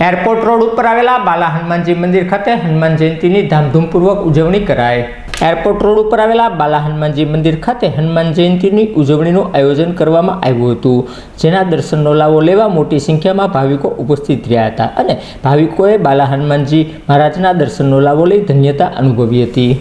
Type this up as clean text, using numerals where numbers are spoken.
Airport road पर आवेला बाला हनुमानजी मंदिर खाते हनुमान जयंती धामधूमपूर्वक उजवणी कराई। एरपोर्ट रोड पर आवेला बाला हनुमानजी मंदिर खाते हनुमान जयंती उजवणीનું आयोजन કરવામાં આવ્યું હતું, જેના દર્શનનો લાવો લેવા મોટી સંખ્યામાં ભાવિકો ઉપસ્થિત રહ્યા હતા અને ભાવિકોએ બાલા હનુમાનજી મહારાજના દર્શનનો લાવો લઈ ધન્યતા અનુભવી હતી।